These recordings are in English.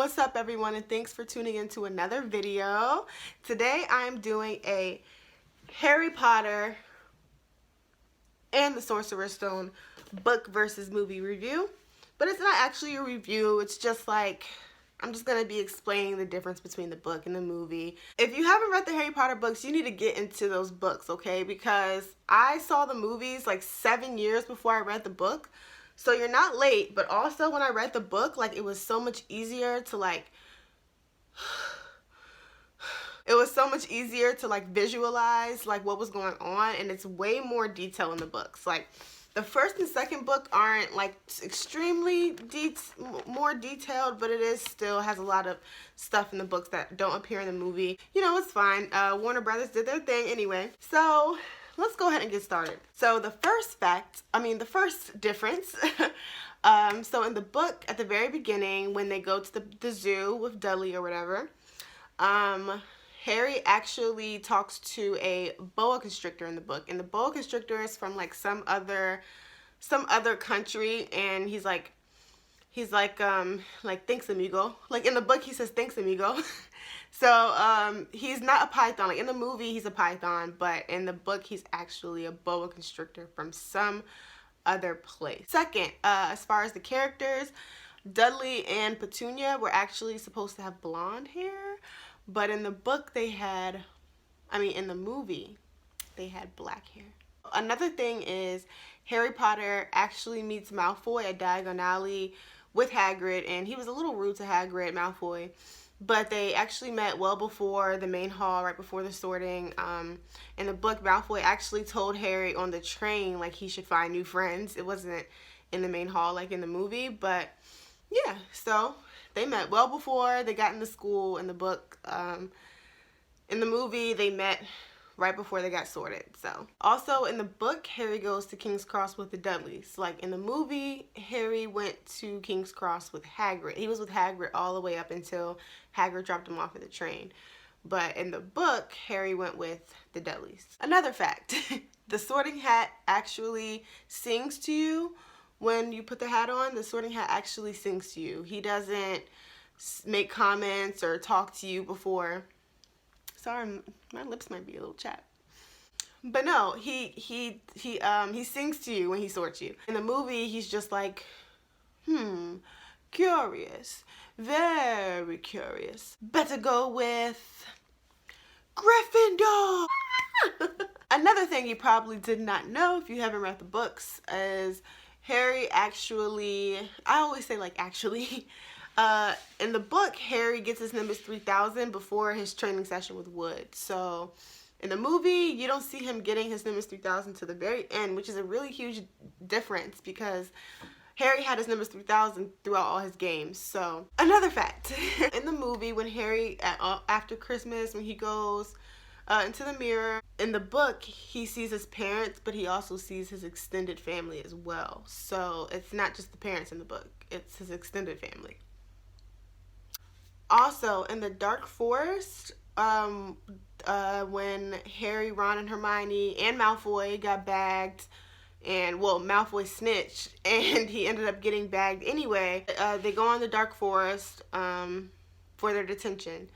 What's up everyone, and thanks for tuning into another video. Today I'm doing a Harry Potter and the Sorcerer's Stone book versus movie review. But it's not actually a review, it's just like I'm just going to be explaining the difference between the book and the movie. If you haven't read the Harry Potter books, you need to get into those books, okay? Because I saw the movies like 7 years before I read the book. So you're not late, but also when I read the book, like it was so much easier to visualize like what was going on, and it's way more detail in the books. Like the first and second book aren't like extremely more detailed, but it still has a lot of stuff in the books that don't appear in the movie. You know, it's fine. Warner Brothers did their thing anyway. So let's go ahead and get started. So the first difference, so in the book at the very beginning when they go to the zoo with Dudley or whatever, Harry actually talks to a boa constrictor in the book, and the boa constrictor is from like some other country, and he's like thanks amigo. Like in the book he says thanks amigo. So he's not a python. Like in the movie he's a python, but in the book he's actually a boa constrictor from some other place. Second, as far as the characters, Dudley and Petunia were actually supposed to have blonde hair, but in the book in the movie they had black hair. Another thing is Harry Potter actually meets Malfoy at Diagon Alley with Hagrid, and he was a little rude to Hagrid, Malfoy, but they actually met well before the main hall, right before the sorting. In the book, Malfoy actually told Harry on the train like he should find new friends. It wasn't in the main hall like in the movie, but yeah, so they met well before they got into school. In the book, in the movie they met right before they got sorted. So also in the book, Harry goes to King's Cross with the Dudleys. Like in the movie, Harry went to King's Cross with Hagrid. He was with Hagrid all the way up until Hagrid dropped him off at the train. But in the book, Harry went with the Dudleys. Another fact, the sorting hat actually sings to you when you put the hat on. The sorting hat actually sings to you. He doesn't make comments or talk to you before. Sorry, my lips might be a little chapped. But no, he sings to you when he sorts you. In the movie, he's just like, curious, very curious. Better go with Gryffindor. Another thing you probably did not know if you haven't read the books is Harry actually, I always say like actually, in the book, Harry gets his Nimbus 3000 before his training session with Wood. So in the movie, you don't see him getting his Nimbus 3000 to the very end, which is a really huge difference because Harry had his Nimbus 3000 throughout all his games. So another fact, in the movie when Harry, after Christmas, when he goes into the mirror, in the book, he sees his parents, but he also sees his extended family as well. So it's not just the parents in the book, it's his extended family. Also, in the Dark Forest, when Harry, Ron, and Hermione and Malfoy got bagged, and well, Malfoy snitched, and he ended up getting bagged anyway, they go on the Dark Forest for their detention.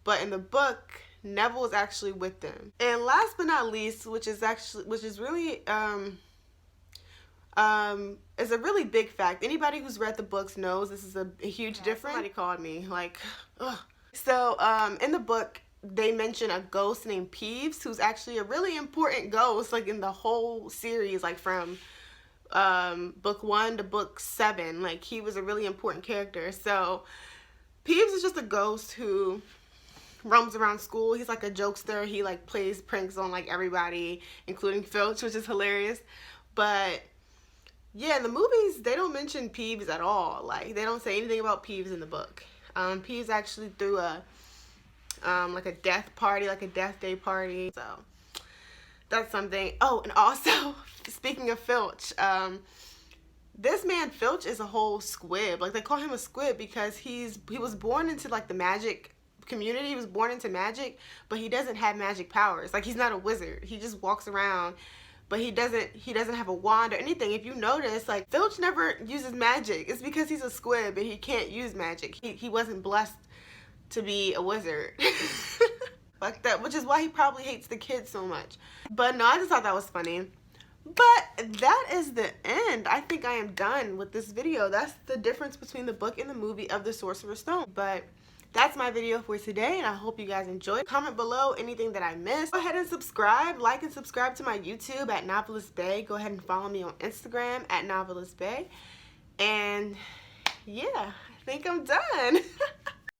But in the book, Neville is actually with them. And last but not least, which is really it's a really big fact. Anybody who's read the books knows this is a huge difference. Somebody called me like, ugh. So in the book they mention a ghost named Peeves, who's actually a really important ghost like in the whole series, like from book 1 to book 7. Like he was a really important character. So Peeves is just a ghost who roams around school. He's like a jokester. He like plays pranks on like everybody, including Filch, which is hilarious. But yeah, in the movies, they don't mention Peeves at all. Like, they don't say anything about Peeves in the book. Peeves actually threw like a death party, like a death day party. So, that's something. Oh, and also, speaking of Filch, this man Filch is a whole squib. Like, they call him a squib because he was born into like the magic community. He was born into magic, but he doesn't have magic powers. Like, he's not a wizard. He just walks around but he doesn't have a wand or anything. If you notice, like, Filch never uses magic. It's because he's a squib and he can't use magic. He wasn't blessed to be a wizard. Like that, which is why he probably hates the kids so much. But no, I just thought that was funny. But that is the end. I think I am done with this video. That's the difference between the book and the movie of the Sorcerer's Stone. But that's my video for today, and I hope you guys enjoyed. Comment below anything that I missed. Go ahead and subscribe. Like and subscribe to my YouTube at Novelist Bay. Go ahead and follow me on Instagram at Novelist Bay. And yeah, I think I'm done.